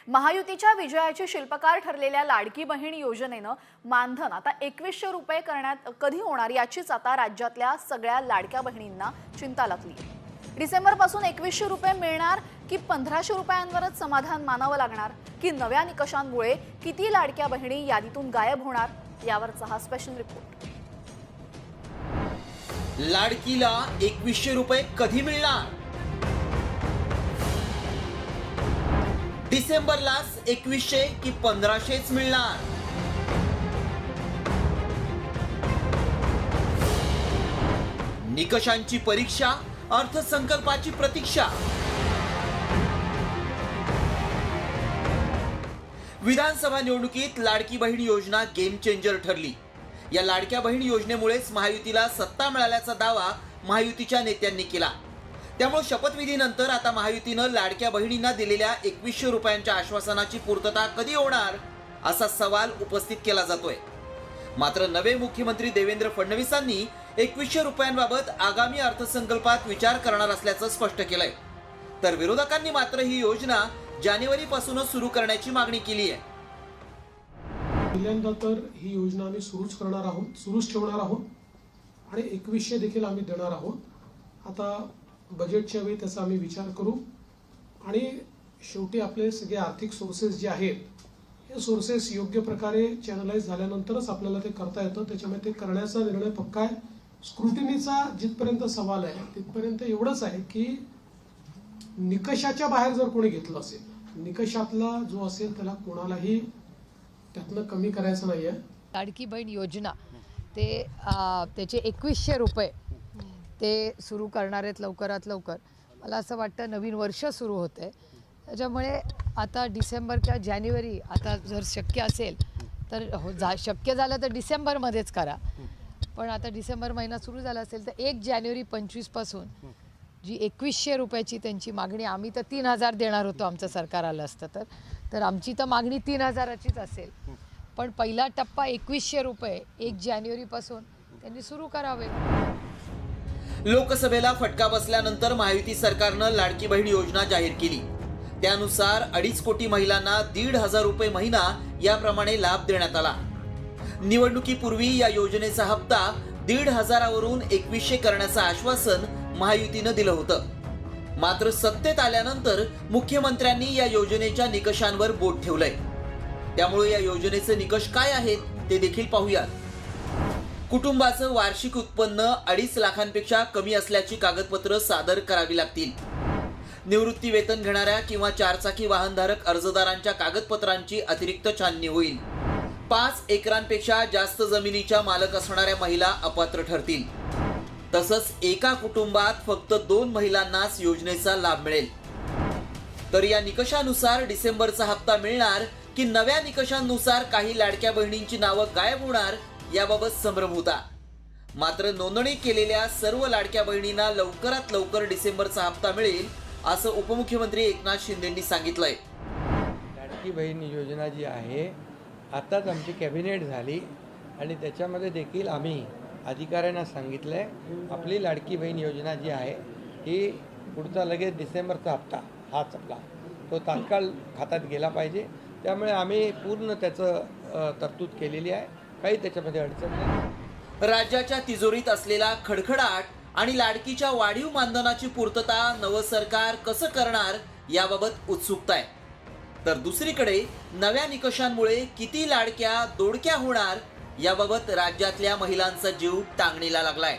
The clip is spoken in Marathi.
महायुतीच्या विजयाचे शिल्पकार ठरलेल्या लाडकी बहीण योजनेनं मानधन आता 2100 रुपये करण्यात कधी होणार याचीच आता राज्यातल्या सगळ्या लाडक्या बहिणींना चिंता लागली। डिसेंबरपासून 2100 रुपये मिळणार की 1500 रुपयांवरच समाधान मानावं लागणार की नव्या निकषांमुळे किती लाडक्या बहिणी यादीतून गायब होणार यावरचा हा स्पेशल रिपोर्ट। लाडकीला 2100 रुपये कधी मिळणार? डिसेंबरलाच 2100 की 1500च मिळणार? निकषांची परीक्षा, अर्थसंकल्पाची प्रतीक्षा। विधानसभा निवडणुकीत लाडकी बहीण योजना गेम चेंजर ठरली। या लाडक्या बहीण योजनेमुळेच महायुतीला सत्ता मिळाल्याचा दावा महायुतीच्या नेत्यांनी केला। त्यामुळे शपथविधीनंतर आता महायुतीनं लाडक्या बहिणींना दिलेल्या 2100 रुपयांच्या आश्वासनाची पूर्तता कधी होणार असा सवाल उपस्थित केला जातोय। मात्र नवे मुख्यमंत्री देवेंद्र फडणवीसांनी 2100 रुपयांबाबत आगामी अर्थसंकल्पात विचार करणार असल्याचं स्पष्ट केलंय। तर विरोधकांनी मात्र ही योजना जानेवारीपासूनच सुरू करण्याची मागणी केली आहे। पहिल्यांदा तर ही योजना आम्ही सुरूच ठेवणार आहोत आणि 2100 देखील आम्ही देणार आहोत। आता बजेटच्या वेळी त्याचा आम्ही विचार करू आणि शेवटी आपले सगळे आर्थिक सोर्सेस जे आहेत हे सोर्सेस योग्य प्रकारे चॅनलाइज झाल्यानंतरच आपल्याला ते करता येतं। त्याच्यामुळे ते करण्याचा निर्णय पक्का आहे। स्क्रुटिनीचा जिथपर्यंत सवाल आहे तिथपर्यंत एवढंच आहे की निकषाच्या बाहेर जर कोणी घेतलं असेल, निकषातला जो असेल त्याला कोणालाही त्यातनं कमी करायचं नाहीये। लाडकी बहीण योजना ते त्याचे 2100 रुपये ते सुरू करणार आहेत लवकरात लवकर। मला असं वाटतं नवीन वर्ष सुरू होते, त्याच्यामुळे आता डिसेंबर किंवा जानेवारी आता जर शक्य असेल तर शक्य झालं तर डिसेंबरमध्येच करा। पण आता डिसेंबर महिना सुरू झाला असेल तर 1 जानेवारी 25 पासून जी 2100 रुपयाची त्यांची मागणी, आम्ही तर 3000 देणार होतो आमचं सरकार आलं असतं तर आमची तर मागणी 3000चीच असेल। पण पहिला टप्पा 2100 रुपये 1 जानेवारीपासून त्यांनी सुरू करावे। लोकसभेला फटका बसल्यानंतर महायुती सरकारनं लाडकी बहीण योजना जाहीर केली। त्यानुसार 2.5 कोटी महिलांना 1500 रुपये महिना याप्रमाणे लाभ देण्यात आला। निवडणुकीपूर्वी या योजनेचा हप्ता 1500 वरून 2100 करण्याचं आश्वासन महायुतीनं दिलं होतं। मात्र सत्तेत आल्यानंतर मुख्यमंत्र्यांनी या योजनेच्या निकषांवर बोट ठेवलंय। त्यामुळे या योजनेचे निकष काय आहेत ते देखील पाहूयात। कुटुंबाचं वार्षिक उत्पन्न 2.5 लाखांपेक्षा कमी असल्याची कागदपत्र सादर करावी लागतील। निवृत्ती वेतन घेणाऱ्या किंवा 4चाकी वाहनधारक अर्जदारांच्या कागदपत्रांची अतिरिक्त छाननी होईल। 5 एकरांपेक्षा जास्त जमिनीच्या मालक असणाऱ्या महिला अपात्र ठरतील। तसंच एका कुटुंबात फक्त 2 महिलांनाच योजनेचा लाभ मिळेल। तर या निकषानुसार डिसेंबरचा हप्ता मिळणार की नव्या निकषांनुसार काही लाडक्या बहिणींची नावं गायब होणार याबाबत संभ्रम होता। मात्र नोंदणी केलेल्या सर्व लाडक्या बहिणींना लवकरात लवकर डिसेंबरचा हप्ता मिळेल असं उपमुख्यमंत्री एकनाथ शिंदेंनी सांगितलंय। लाडकी बहीण योजना जी आहे आताच आमची कॅबिनेट झाली आणि त्याच्यामध्ये देखील आम्ही अधिकाऱ्यांना सांगितलंय आपली लाडकी बहीण योजना जी आहे ही पुढचा लगेच डिसेंबरचा हप्ता हाच आपला तो तात्काळ खात्यात गेला पाहिजे। त्यामुळे आम्ही पूर्ण त्याचं तरतूद केलेली आहे, काही त्याच्यामध्ये अडचण नाही। राज्याच्या तिजोरीत असलेला खडखडाट आणि लाडकीच्या वाढीव मानधनाची पूर्तता नवं सरकार कसं करणार याबाबत उत्सुकता आहे। तर दुसरीकडे नव्या निकषांमुळे किती लाडक्या दोडक्या होणार याबाबत राज्यातल्या महिलांचा जीव टांगणीला लागलाय।